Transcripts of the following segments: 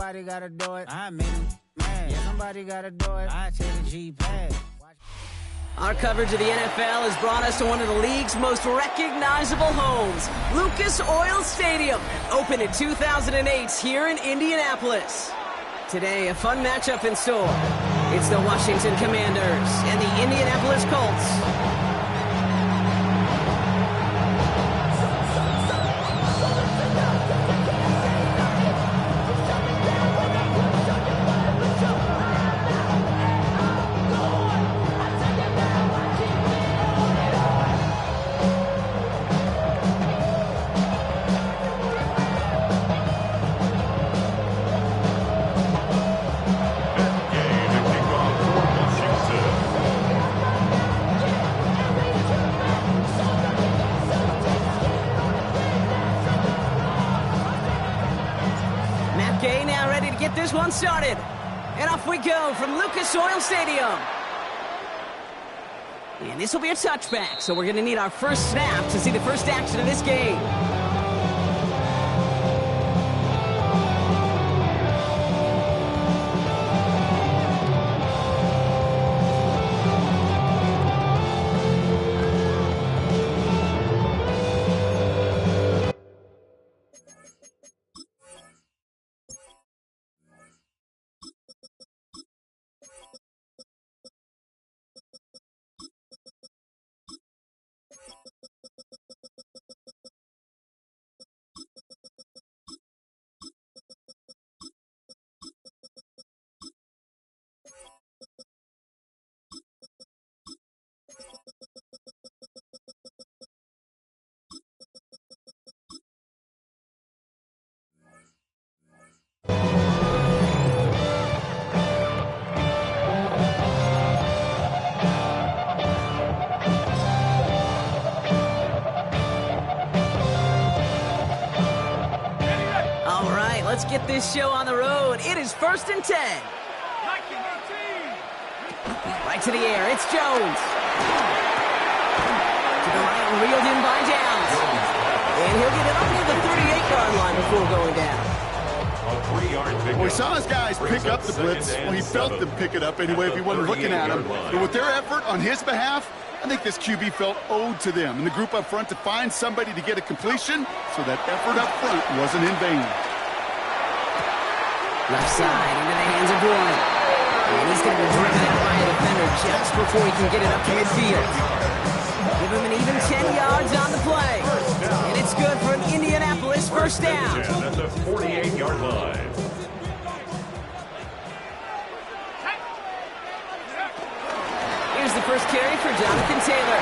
somebody gotta do it. I made him mad. Yeah, somebody gotta do it. I take a G-pad. Our coverage of the NFL has brought us to one of the league's most recognizable homes, Lucas Oil Stadium, opened in 2008 here in Indianapolis. Today, a fun matchup in store. It's the Washington Commanders and the Indianapolis Colts. Now ready to get this one started. And off we go from Lucas Oil Stadium. And this will be a touchback, so we're going to need our first snap to see the first action of this game. Let's get this show on the road. It is 1st and 10. Right to the air. It's Jones. To the right, reeled in by Downs. And he'll get it up near the 38-yard line before going down. Well, we saw his guys pick up the blitz. Well, he felt them pick it up anyway if he wasn't looking at him. But with their effort on his behalf, I think this QB felt owed to them and the group up front to find somebody to get a completion, so that effort up front wasn't in vain. Left side into the hands of Warren. And he's going to be driven out by a defender just before he can get it up to midfield. Give him an even 10 yards on the play. And it's good for an Indianapolis first down. At the 48-yard line. Here's the first carry for Jonathan Taylor.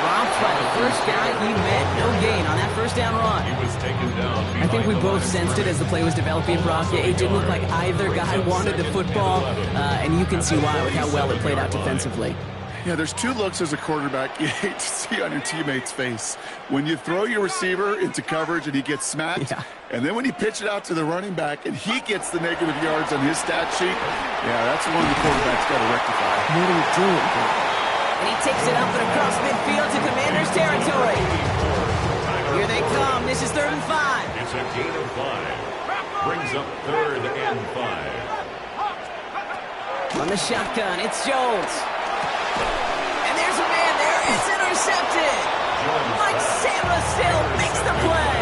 Dropped by the first guy he met. No gain on that first down run. He was taken down. I think we both sensed it as the play was developing, Brock. It didn't look like either guy wanted the football, and you can see why with how well it played out defensively. Yeah, there's two looks as a quarterback you hate to see on your teammate's face. When you throw your receiver into coverage and he gets smacked, and then when you pitch it out to the running back and he gets the negative yards on his stat sheet, yeah, that's one the quarterback's got to rectify. What are you doing? And he takes it up and across midfield to Commanders territory. Here they come. This is 3rd and 5. It's a gain of 5. Brings up 3rd and 5. On the shotgun, it's Jones. And there's a man there. It's intercepted. Mike Samuel makes the play.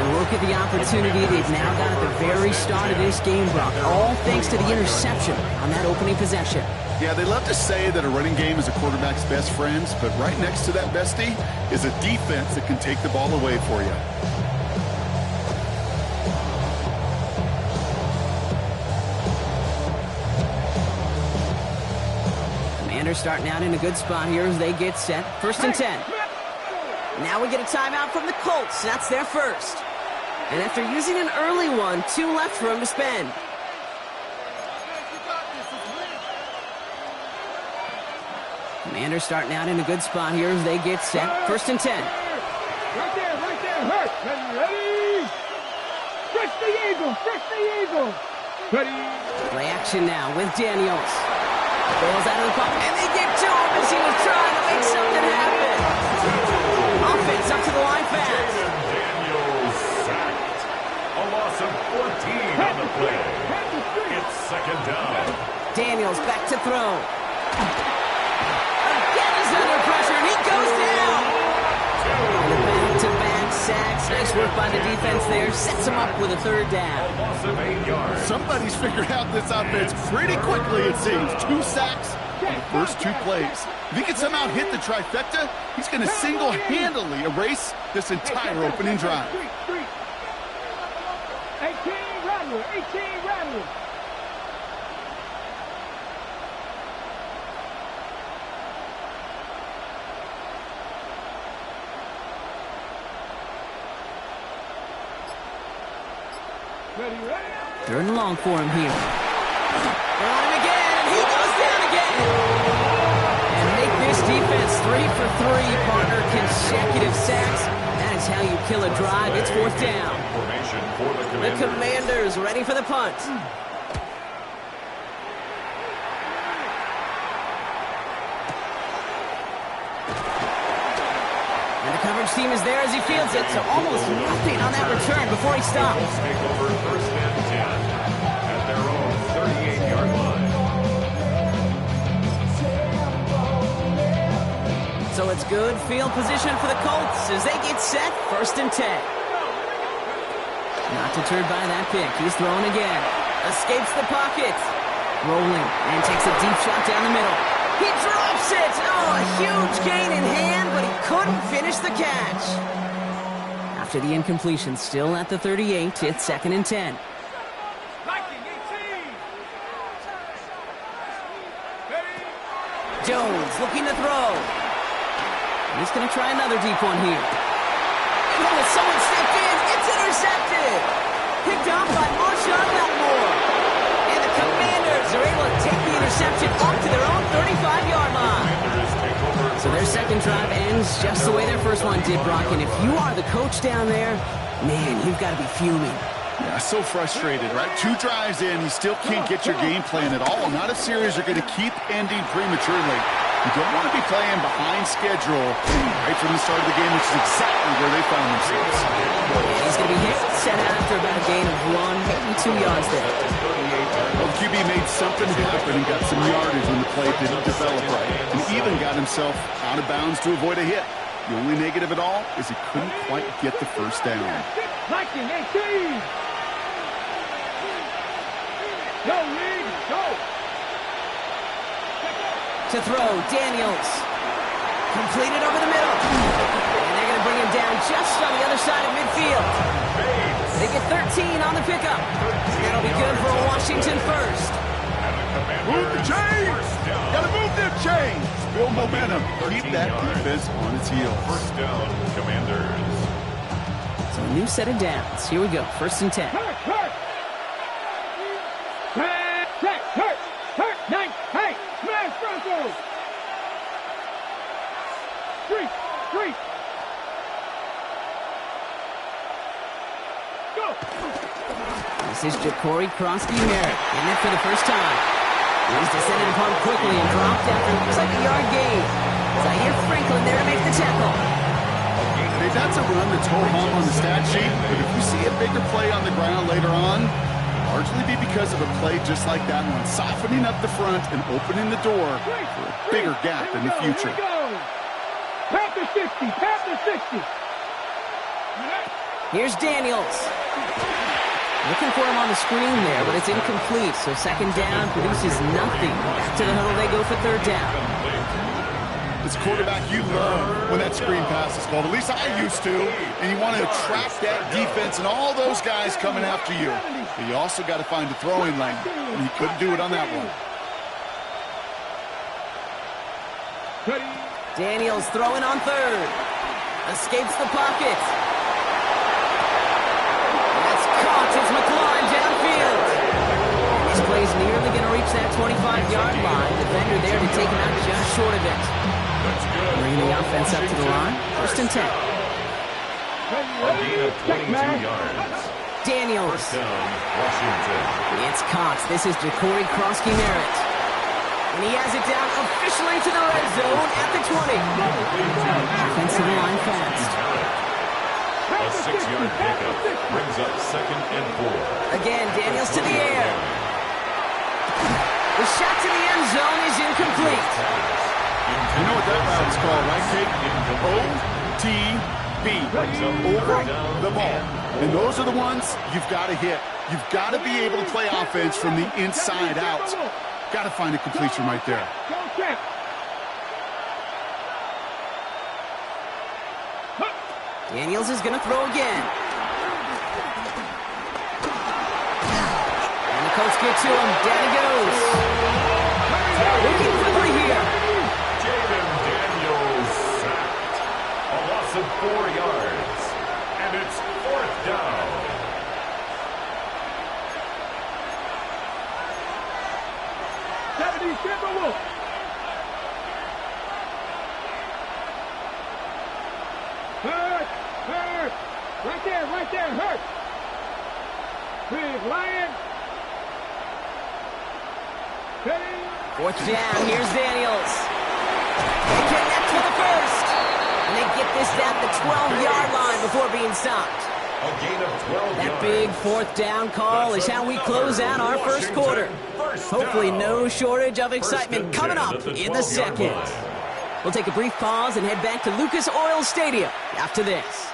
And look at the opportunity they've now got at the very start of this game, Brock. All thanks to the interception on that opening possession. Yeah, they love to say that a running game is a quarterback's best friends, but right next to that bestie is a defense that can take the ball away for you. Commanders starting out in a good spot here as they get set. 1st and 10. Now we get a timeout from the Colts. That's their first. And after using an early one, 2 left for him to spend. Commanders starting out in a good spot here as they get set. 1st and 10. Right there, hurt. Ready? Stretch the eagle. Ready? Play action now with Daniels. Balls out of the pocket, and they get to him as he was trying to make something happen. Offense up to the line fast. Daniels sacked. loss of 14 on the play. It's second down. Daniels back to throw. Again, he's under pressure, and he goes down. Back-to-back sacks. Nice work by the defense there. Sets him up with a third down. A loss of 8 yards. Somebody's figured out this offense pretty quickly, it seems. 2 sacks on the first 2 plays. If he can somehow hit the trifecta, he's going to single-handedly erase this entire opening drive. 18 Rattler, 18 Rattler. Third and long for him here. They're on him again, and he goes down again. And make this defense 3 for 3, partner. Consecutive sacks. That is how you kill a drive. It's 4th down. Formation for the The Commanders ready for the punt. And the coverage team is there as he fields it, so almost nothing on that return before he stops. Take over first and 10 at their own 38-yard line. So it's good field position for the Colts as they get set, 1st and 10. Not deterred by that pick. He's throwing again. Escapes the pocket. Rolling and takes a deep shot down the middle. He drops it. Oh, a huge gain in hand, but he couldn't finish the catch. After the incompletion, still at the 38, it's 2nd and 10. Jones looking to throw. He's going to try another deep one here. Oh, someone stepped in. It's intercepted. Picked up by Marshawn Lattimore. And the Commanders are able to take the interception up to their own 35-yard line. So their second drive ends just the way their first one did, Brock. And if you are the coach down there, man, you've got to be fuming. Yeah, so frustrated, right? 2 drives in, you still can't get your game plan at all. Not a series you're going to keep ending prematurely. You don't want to be playing behind schedule right from the start of the game, which is exactly where they found themselves. He's going to be hit, set out after about a gain of 1, maybe 2 yards there. Well, QB made something happen and got some yardage when the play didn't develop right, and even got himself out of bounds to avoid a hit. The only negative at all is he couldn't quite get the first down. Go, Lee, go. To throw, Daniels. Completed over the middle. And they're going to bring him down just on the other side of midfield. They get 13 on the pickup. That'll be good for a Washington first. Move the chains! Gotta move them chains! Build momentum. Keep that defense on its heels. First down, Commanders. So a new set of downs. Here we go, 1st and 10. Hurt. Nice. Hey, smash Broncos. 3. Go. This is Ja'Cory Krosky-Merritt in it for the first time. He's descended upon quickly and dropped after it looks like a yard gain. Zaire Franklin there to make the tackle. Hey, that's a run that's ho-hum on the stat sheet, but if you see a bigger play on the ground later on, largely be because of a play just like that one, softening up the front and opening the door for a bigger gap in the future. Pat the 60. Here's Daniels. Looking for him on the screen there, but it's incomplete. So 2nd down produces nothing. Back to the huddle they go for 3rd down. As a quarterback, you love when that screen pass is called. At least I used to. And you want to attract that defense and all those guys coming after you. But you also got to find a throwing lane. And he couldn't do it on that one. Daniels throwing on 3rd. Escapes the pocket. That's caught as McLaurin downfield. This play's nearly going to reach that 25-yard line. Defender there to take him out just short of it. Bringing the offense up to the line. 1st and 10. A gain of 22 yards. Daniels. First down, Washington. It's Cox. This is Ja'Cory Krosky-Merritt. And he has it down officially to the red zone at the 20. Offensive line fast. A 6-yard pickup brings up 2nd and 4. Again, Daniels to the air. The shot to the end zone is incomplete. You know what that route is called, right, Kate? OTB. Over the ball. And those are the ones you've got to hit. You've got to be able to play offense from the inside out. Got to find a completion right there. Daniels is going to throw again. And the Colts get to him. Down he goes. Looking quickly here. Jaden Daniels sacked. A loss of 4 yards. And it's 4th down. Hurt! Right there, hurt! Big Lion! 4th down, here's Daniels. They connect for the first. And they get this down the 12-yard line before being stopped. A gain of 12 That yards. big 4th down call is how we close out our first quarter. Hopefully no shortage of excitement coming up in the second. We'll take a brief pause and head back to Lucas Oil Stadium after this.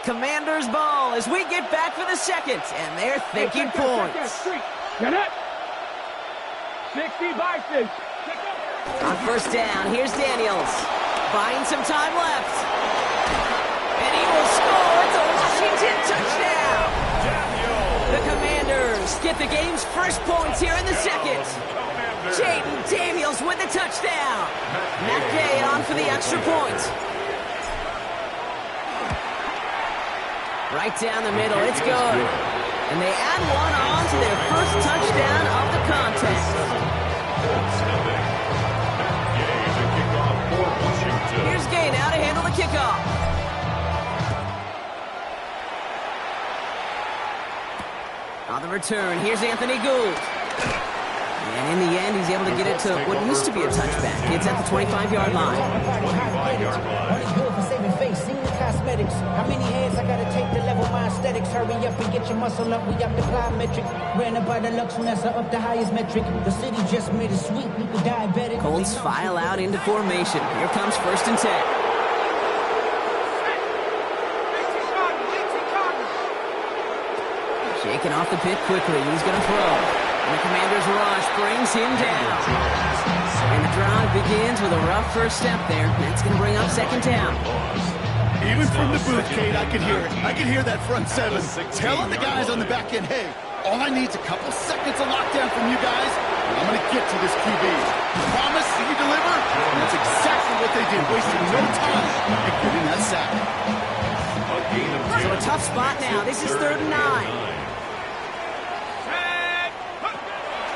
Commanders ball as we get back for the second, and they're thinking points. Get it! 60 Vikings. On 1st down, here's Daniels. Buying some time left. And he will score. It's a Washington touchdown. The Commanders get the game's first points here in the second. Jaden Daniels with the touchdown. Matt Gay on for the extra point. Right down the middle, it's good. And they add one on to their first touchdown of the contest. Here's Gay now to handle the kickoff. On the return, here's Anthony Gould. And in the end, he's able to get it to what used to be a touchback. It's at the 25-yard line. 25-yard line. Cosmetics. How many hands I gotta take to level my aesthetics? Hurry up and get your muscle up. We up the plyometric. Ran up by the Lux when that's up the highest metric. The city just made it sweet. People diabetic. Colts file out into formation. Here comes 1st and 10. Shaking off the pit quickly. He's going to throw. And the Commander's rush brings him down. And the drive begins with a rough first step there. That's going to bring up 2nd down. Even from the booth, Kate, I could hear it. I could hear that front 7 telling the guys on the back end, hey, all I need is a couple seconds of lockdown from you guys, and I'm going to get to this QB. Promise that you deliver, and that's exactly what they did, wasting no time and getting that sack. So a tough spot now. This is 3rd and 9.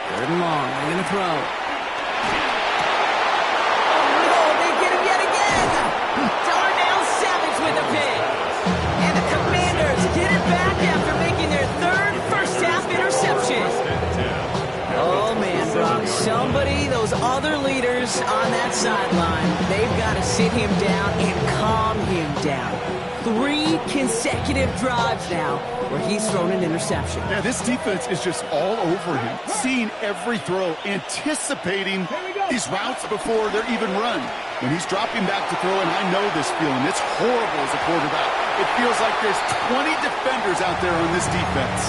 3rd and long. They're going to throw. Oh, they get him yet again. Darnell Savage with a pick. And the Commanders get it back after making their 3rd first-half interception. Oh, man, Brock. Somebody, those other leaders on that sideline, they've got to sit him down and calm him down. 3 consecutive drives now where he's thrown an interception. Yeah, this defense is just all over him, seeing every throw, anticipating these routes before they're even run. When he's dropping back to throw, and I know this feeling, it's horrible as a quarterback. It feels like there's 20 defenders out there on this defense.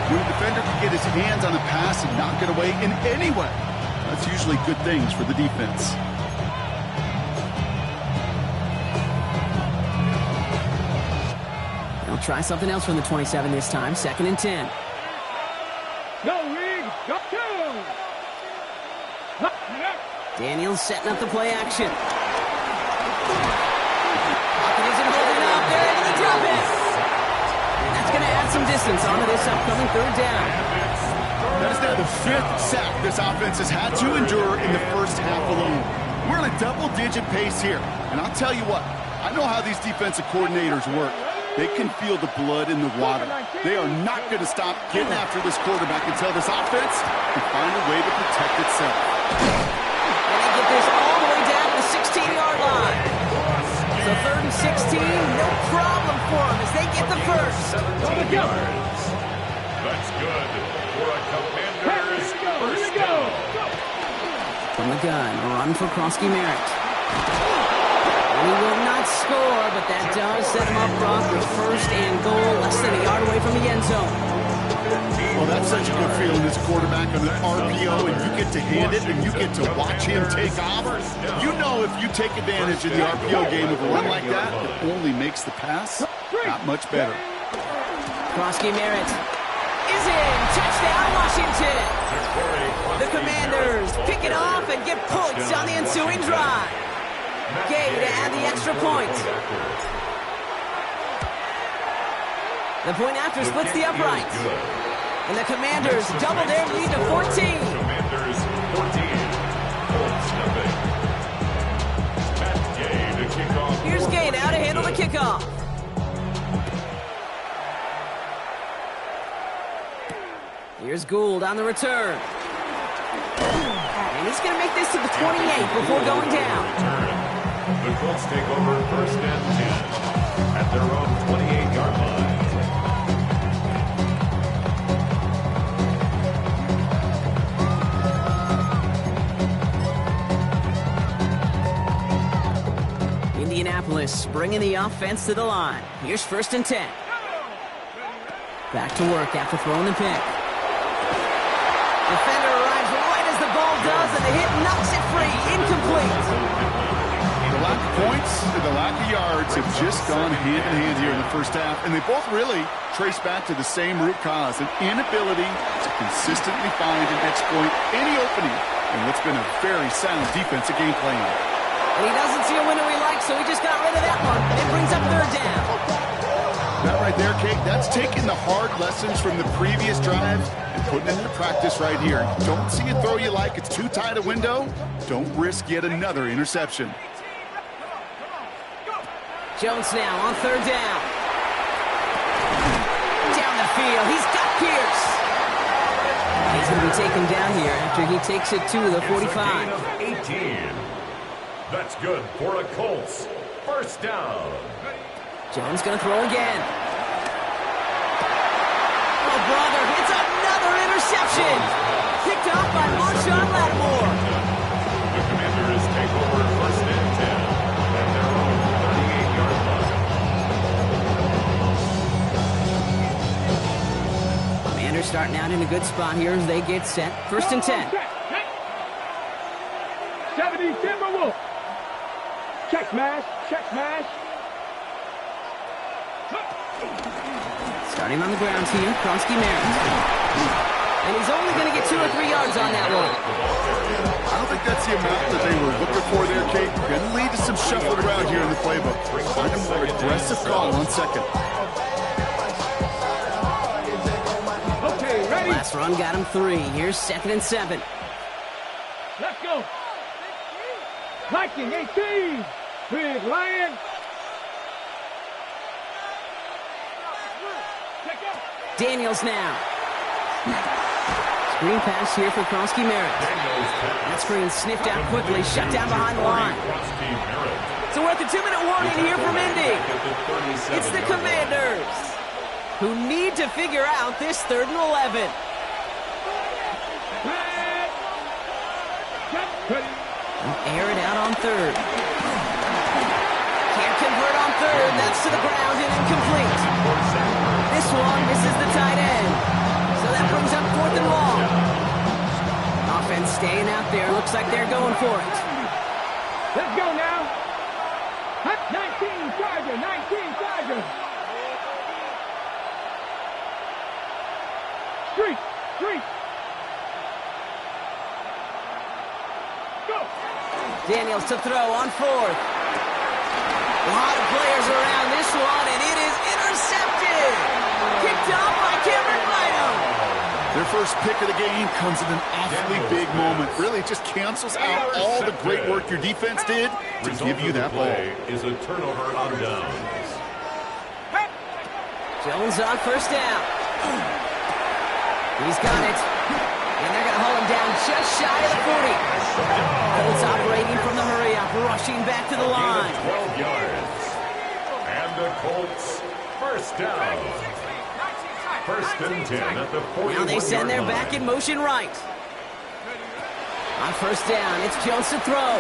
When a defender can get his hands on a pass and knock it away in any way, that's usually good things for the defense. They'll try something else from the 27 this time. 2nd and 10. Go, Reed! Go, Daniels setting up the play action. Pocket isn't holding up. They're able to drop it. And that's going to add some distance onto this upcoming 3rd down. That is now the 5th sack this offense has had to endure in the first half alone. We're in a double-digit pace here. And I'll tell you what, I know how these defensive coordinators work. They can feel the blood in the water. They are not going to stop getting after this quarterback until this offense can find a way to protect itself. And they get this all the way down to the 16 20-yard line. So 3rd and 16, no problem for them as they get the first. 17 yards. That's good for a Commanders first down. From the gun, a run for Kronsky-Merritt. He will not score, but that does set him up, Brock, with 1st and goal, less than a yard away from the end zone. Well, that's such a good feeling as quarterback on an RPO, and you get to hand it, and you get to watch him take off. You know if you take advantage of the RPO game with a run like that, it only makes the pass that much better. Kronsky-Merritt is in. Touchdown, Washington. The Commanders pick it off and get points on the ensuing drive. Gay to add the extra point. The point after splits the upright. And the Commanders double their lead to 14. Commanders 14. Colts nothing. Matt Gay to kick off. Here's Gay now to handle the kickoff. Here's Gould on the return. And he's going to make this to the 28 before going down. The Colts take over 1st and 10 at their own 28-yard line. Indianapolis bringing the offense to the line. Here's 1st and 10. Back to work after throwing the pick. Defender arrives right as the ball does, and the hit knocks it free. Incomplete. The lack of points and the lack of yards have just gone hand in hand here in the first half, and they both really trace back to the same root cause, an inability to consistently find and exploit any opening in what's been a very sound defensive game plan. And he doesn't see a window he likes, so he just got rid of that one. It brings up 3rd down. That right there, Kate, that's taking the hard lessons from the previous drive and putting it into practice right here. Don't see a throw you like, it's too tight a window. Don't risk yet another interception. Jones now on 3rd down. Down the field, he's got Pierce. He's going to be taken down here after he takes it to the 45. 18. That's good for a Colts. 1st down. Jones going to throw again. Oh, brother, it's another interception. Picked off by Marshawn Lattimore. The Commanders take over 1st and 10 at their own 38-yard line. Commanders starting out in a good spot here as they get set. 1st and 10. 70 Timberwolves. Check smash, check smash. Starting on the ground here, Kronsky-Merritt. And he's only going to get 2 or 3 yards on that one. I don't think that's the amount that they were looking for there, Kate. Going to lead to some shuffling around here in the playbook. Find a more aggressive call on 2nd. Okay, ready? Last run got him 3. Here's 2nd and 7. Let's go. Viking 18. Big Lion. Daniels now. Screen pass here for Kronsky-Merritt. That screen sniffed out quickly, shut down behind the line. So we're at the 2-minute warning here from Indy. It's the Commanders who need to figure out this 3rd and 11. Air it out on 3rd. Can't convert on 3rd. That's to the ground and incomplete. This one misses the tight end. So that brings up 4th and long. Offense staying out there. Looks like they're going for it. Let's go now. 19 Charger, 19 Charger. Street. Go. Daniels to throw on 4th. A lot of players around this one, and it is intercepted. Kicked off by Cameron Rhino. Their first pick of the game comes at an awfully big moment. Really, it just cancels out all the great work your defense did to give you that ball. Is a turnover on downs. Jones on 1st down. He's got it. And they're going to hold him down just shy of the 40. Colts operating from the hurry up. rushing back to the line. 12 yards. And the Colts, first down. First and 10 at the 41-yard line. Now they send their back in motion right. On first down, it's Jones to throw.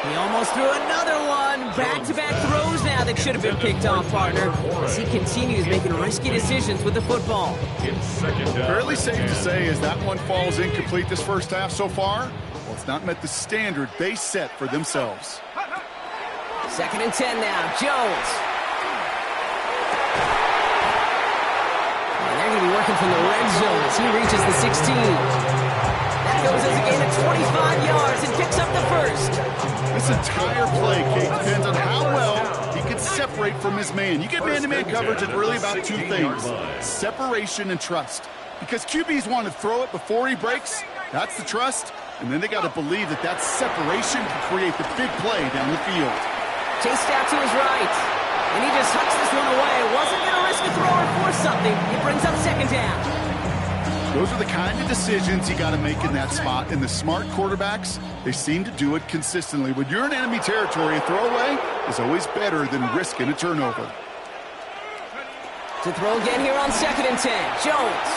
He almost threw another one. Back-to-back throws now that should have been picked off, partner, as he continues making risky decisions with the football. Fairly safe to say as that one falls incomplete this first half so far, well, it's not met the standard they set for themselves. Second and 10 now, Jones. And they're going to be working from the red zone as he reaches the 16. That goes as a gain of 25 yards and picks up the first. This entire play, Kate, depends on how well he can separate from his man. You get man-to-man coverage, it's really about two things: separation and trust. Because QBs want to throw it before he breaks, that's the trust, and then they got to believe that that separation can create the big play down the field. Chased out to his right, and he just hucks this one away. Wasn't going to risk a throw or force something. It brings up second down. Those are the kind of decisions you got to make in that spot. And the smart quarterbacks, they seem to do it consistently. When you're in enemy territory, a throwaway is always better than risking a turnover. To throw again here on second and 10. Jones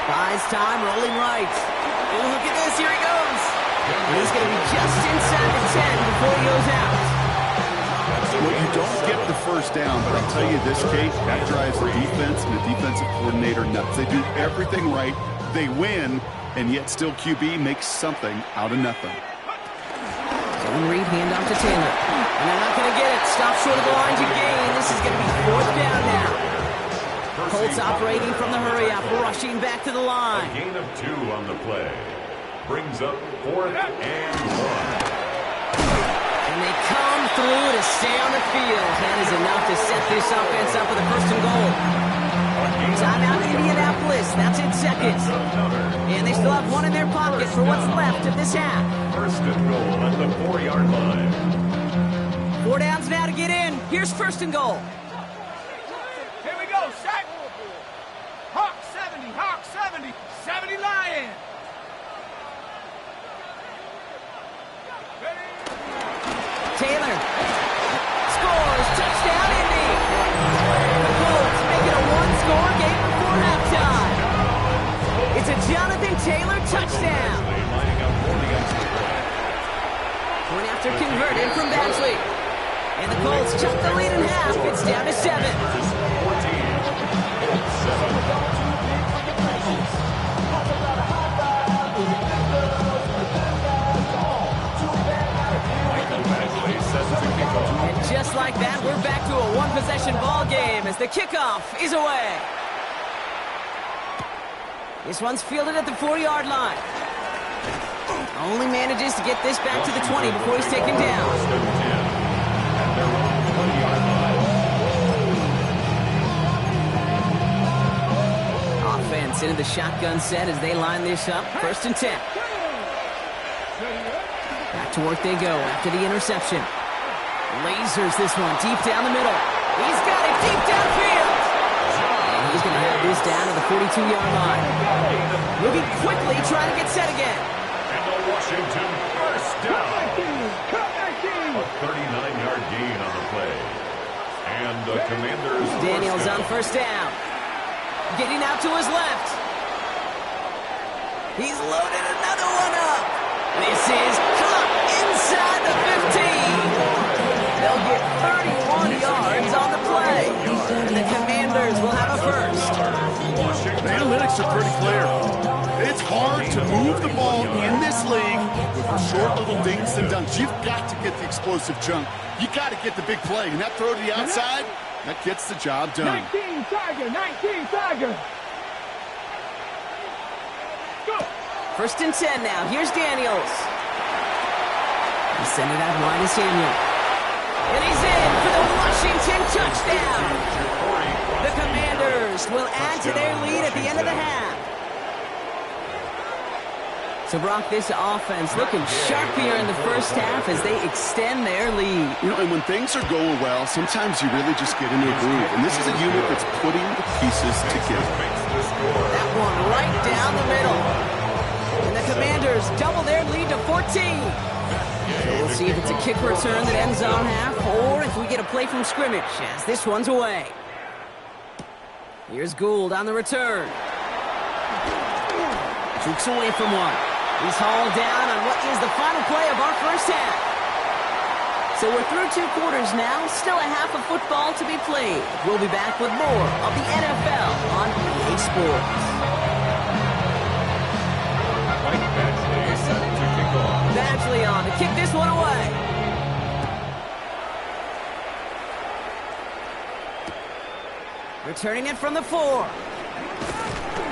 buys time, rolling right. Oh, look at this. Here he goes. And he's going to be just inside the 10 before he goes out. Well, you don't get the first down, but I'll tell you this, Kate, that drives the defense and the defensive coordinator nuts. They do everything right. They win, and yet still QB makes something out of nothing. Zone read, handoff to Taylor. And they're not going to get it. Stop short of the line to gain. This is going to be fourth down now. Colts operating from the hurry-up, rushing back to the line. A gain of 2 on the play. Brings up 4th and 1. And they come through to stay on the field. That is enough to set this offense up with a first and goal. Timeout Indianapolis. That's in seconds. And they still have one in their pocket for what's left of this half. First and goal at the 4-yard line. 4 downs now to get in. Here's first and goal. Here we go, set. Hawk 70, Hawk 70, 70 Lion. Taylor scores. Touchdown, Indy. The Colts make it a one-score game before halftime. It's a Jonathan Taylor touchdown. Point after converted from Badgley. And the Colts chuck the lead in half. It's down to 7. And just like that, we're back to a one-possession ball game as the kickoff is away. This one's fielded at the 4-yard line. Only manages to get this back to the 20 before he's taken down. Offense into the shotgun set as they line this up. First and 10. Back to work they go after the interception. Lasers this one deep down the middle. He's got it deep downfield. And he's going to have this down to the 42-yard line. Moving quickly, trying to get set again. And the Washington first down. A 39-yard gain on the play. And the Commanders. Daniels on first down. Getting out to his left. He's loaded another one up. This is caught inside the 15. They'll get 31 yards on the play. And the Commanders will have a first. The analytics are pretty clear. It's hard to move the ball in this league with the short little dinks and dunks. You've got to get the explosive jump. You got to get the big play. And that throw to the outside, that gets the job done. 19 Tiger, 19 Tiger. Go. First and 10 now. Here's Daniels. He's sending out wide to Samuel. And he's in for the Washington touchdown. The Commanders will add to their lead at the end of the half. So, Brock, this offense looking sharp here in the first half as they extend their lead. You know, and when things are going well, sometimes you really just get into a groove. And this is a unit that's putting the pieces together. That one right down the middle. And the Commanders double their lead to 14. So we'll see if it's a kick return that ends on half, or if we get a play from scrimmage, as this one's away. Here's Gould on the return. Jukes away from one. He's hauled down on what is the final play of our first half. So we're through 2 quarters now, still a half of football to be played. We'll be back with more of the NFL on EA Sports. Badgley on to kick this one away. Returning it from the 4.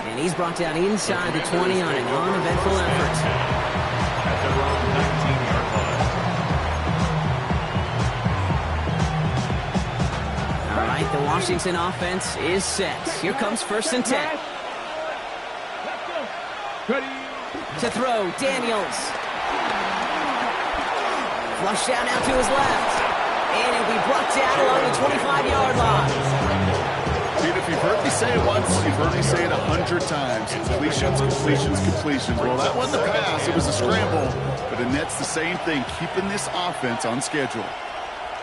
And he's brought down inside the 20 on an uneventful effort. At their own 19-yard line. All right, the Washington offense is set. Here comes 1st and 10. To throw, Daniels. Flushed down out to his left. And it'll be brought down along the 25-yard line. Dude, if you've heard me say it once, you've heard me say it 100 times. Completions, completions, completions. Well, that wasn't a pass. It was a scramble. But it nets the same thing, keeping this offense on schedule.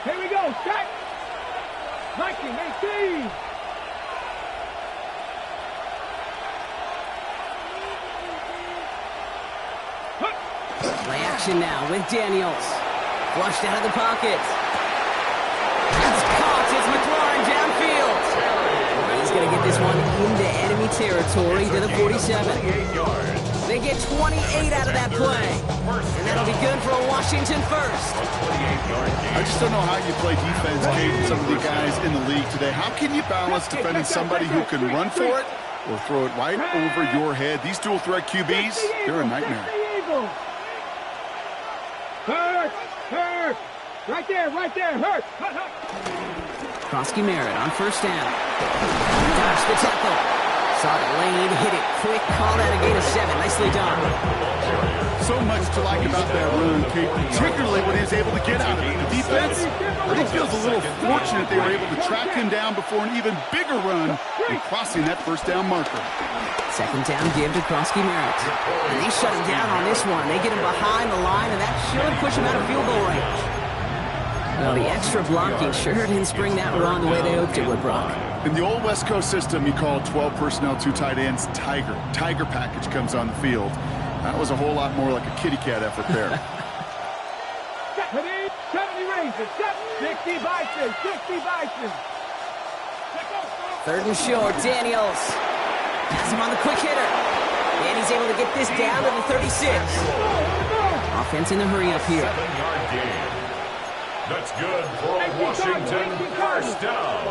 Here we go, set. 19, 18. Play action now with Daniels. Flushed out of the pocket. It's caught. It's McLaurin downfield. He's going to get this one into enemy territory to the 47. They get 28 out of that play. And that'll be good for a Washington first. I just don't know how you play defense, Kate, with some of the guys in the league today. How can you balance defending somebody who can run for it or throw it right over your head? These dual threat QBs, they're a nightmare. Hurt! Hurt! Right there, hurt! Krosky Merritt on 1st down. Dodged the tackle. Saw the lane, hit it quick, called out a gain of 7. Nicely done. So much to like about that run, Kate, particularly when he was able to get out of it. The defense, I think, feels a little fortunate they were able to track him down before an even bigger run and crossing that 1st down marker. 2nd down give to Krosky Merritt. And they shut him down on this one. They get him behind the line, and that should push him out of field goal range. Well, the extra blocking sure didn't spring that run the way they hoped it would, Brock. In the old West Coast system, you call 12 personnel, 2 tight ends, Tiger. Tiger package comes on the field. That was a whole lot more like a kitty cat effort there. 70 Rangers, 60 Bison, 60 Bison. 3rd and short, Daniels. Has him on the quick hitter. And he's able to get this down to the 36. Offense in the hurry up here. 7-yard gain. That's good for a Washington 1st down.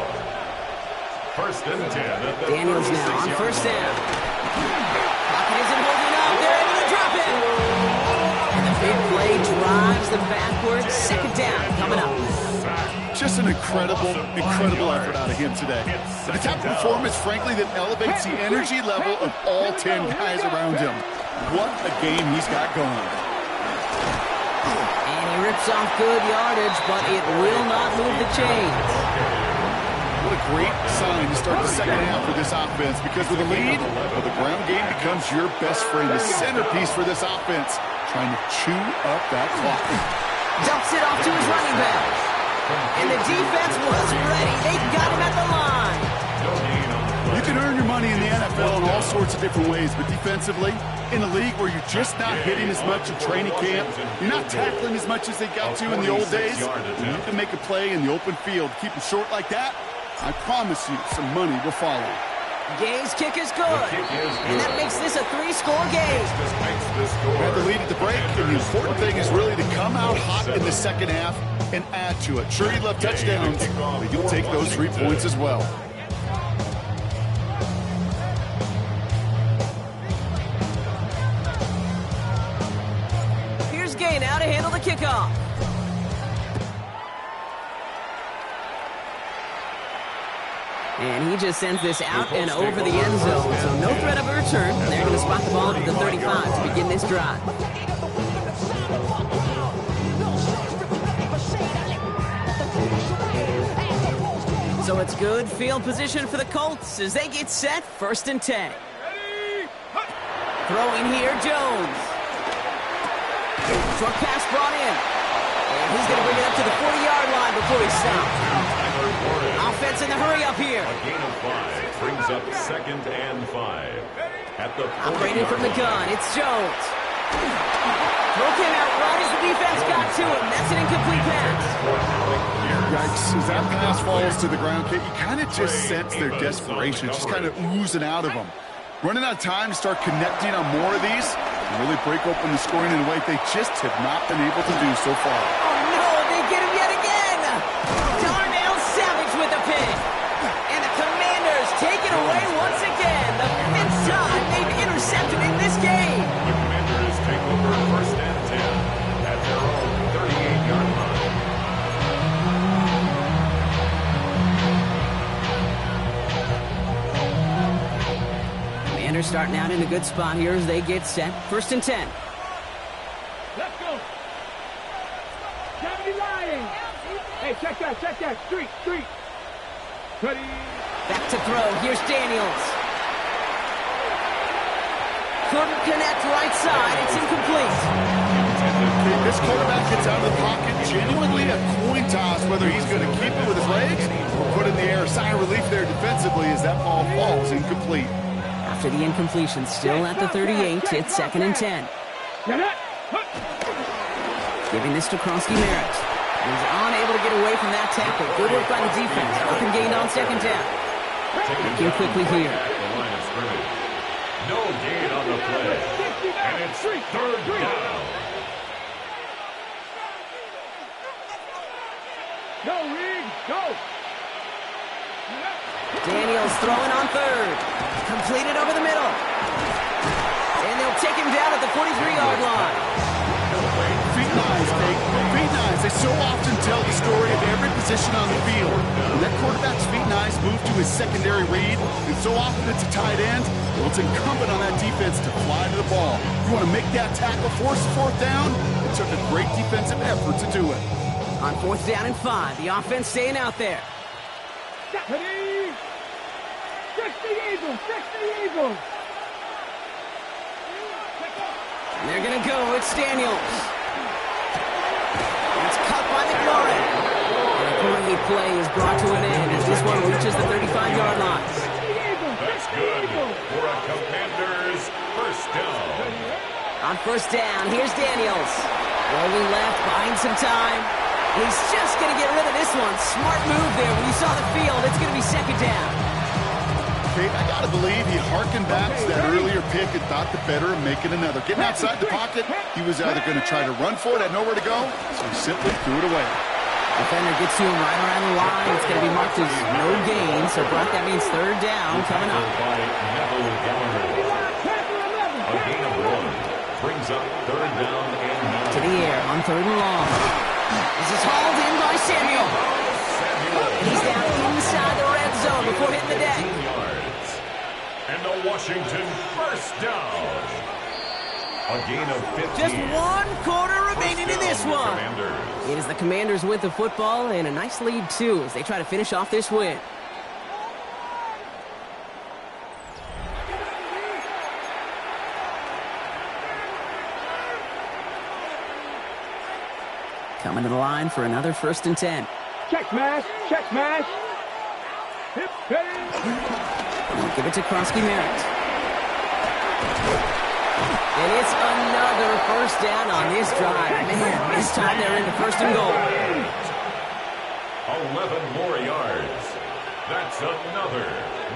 1st and 10 at the Daniels now on 1st down. Pocket isn't holding up. They're able to drop it. And the big play drives them backwards. 2nd down coming up. Just an incredible effort out of him today. The type of performance, frankly, that elevates the energy level of all 10 guys around him. What a game he's got going. And he rips off good yardage, but it will not move the chains. What a great sign to start the 2nd half for this offense, because with a lead, well, the ground game becomes your best friend, the centerpiece for this offense, trying to chew up that clock. Dumps it off to his running back. And the defense was ready. They got him at the line. You can earn your money in the NFL in all sorts of different ways, but defensively, in a league where you're just not hitting as much in training camp, you're not tackling as much as they got to in the old days, and you can make a play in the open field. Keep it short like that, I promise you some money will follow. Gay's kick is good, and that makes this a 3-score game. We have the lead at the break, and the important thing is really to come out hot in the 2nd half and add to it. Sure, you love touchdowns, but you'll take those 3 points as well. Here's Gay now to handle the kickoff. And he just sends this out and over the end zone, so no threat of a return. They're going to spot the ball at the 35 to begin this drive. So it's good field position for the Colts as they get set, 1st and 10. Throwing here, Jones. Short pass brought in. And he's going to bring it up to the 40-yard line before he's stopped. Offense in the hurry up here. A gain of 5 brings up 2nd and 5. At the operating from the gun, it's Jones. Throw came out right as the defense got to him. That's an incomplete pass. Yikes, as that pass falls to the ground, Kate, you kind of just sense their desperation, just kind of oozing out of them. Running out of time to start connecting on more of these and really break open the scoring in a way they just have not been able to do so far. Oh, no, they get him yet again. Darnell Savage with the pick. And the Commanders take it away once again. The 5th time they've intercepted in this game. The Commanders take over 1st and 10 at their own 38-yard line. Commanders starting out in a good spot here as they get set. 1st and 10. Let's go. Johnny Lying. Hey, check that. Street. Ready. Back to throw. Here's Daniels. Couldn't connect right side. It's incomplete. This quarterback gets out of the pocket, genuinely a coin toss whether he's going to keep it with his legs or put it in the air. Sigh of relief there defensively as that ball falls incomplete. After the incompletion, still at the 38, it's 2nd and 10. Giving this to Kronsky-Merritt. He's unable to get away from that tackle. Good work by the defense. Up and gained on 2nd down. Looking quickly here. No gain on the play. And it's 3rd down. Go, Reed, go. Daniels throwing on 3rd. Completed over the middle. And they'll take him down at the 43-yard line. Feet nines, Kate. Feet nines. They so often tell the story of every position on the field. When that quarterback's feet nines move to his secondary read, and so often it's a tight end, well, it's incumbent on that defense to fly to the ball. You want to make that tackle, force the 4th down? It took a great defensive effort to do it. On 4th down and 5, the offense staying out there. Ready. Fix the Eagles. And they're going to go. It's Daniels. It's cut by McLaurin. And a great play is brought to an end as this one reaches the 35-yard line. That's good for a Commanders 1st down. On 1st down, here's Daniels. Rolling left, buying some time. He's just going to get rid of this one. Smart move there. When you saw the field, it's going to be 2nd down. Kate, I got to believe he harkened back to that earlier pick and thought the better of making another. Getting outside the pocket, he was either going to try to run for it, had nowhere to go, so he simply threw it away. Defender gets to him right around the line. It's going to be marked as no gain, so Brock, that means 3rd down coming up. A gain of 1 brings up 3rd down and 9. To the air on 3rd and long. This is hauled in by Samuel. And he's down inside the red zone before hitting the deck. And the Washington 1st down. A gain of 15. Just 1 quarter remaining in this one. It is the Commanders with the football and a nice lead, too, as they try to finish off this win. Coming to the line for another 1st and 10. Check smash. Hip, We'll give it to Kronsky-Merritt. And it's another 1st down on this drive. Man, this time they're into 1st and goal. 11 more yards. That's another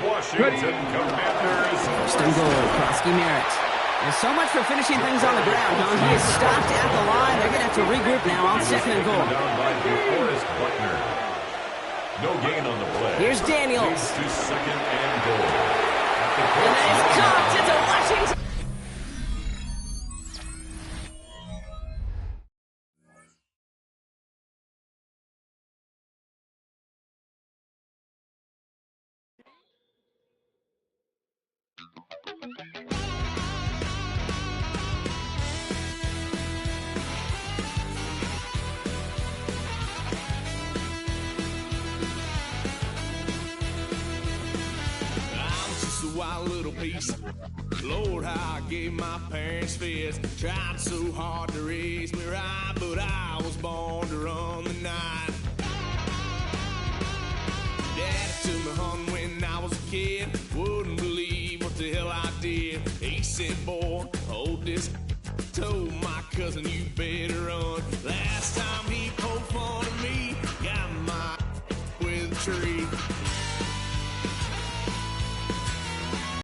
Washington Commanders. 1st and goal, Kronsky-Merritt. There's so much for finishing things on the ground, huh? He is stopped at the line. They're going to have to regroup now on 2nd and goal. Down by DeForest Buckner. No gain on the play. Here's Daniels. To 2nd and goal. And that is caught into Washington. Wild little piece. Lord, how I gave my parents fits. Tried so hard to raise me right, but I was born to run the night. Daddy took me home when I was a kid. Wouldn't believe what the hell I did. He said, boy, hold this. Told my cousin, you better run. Last time he poked fun at me, got my with a tree.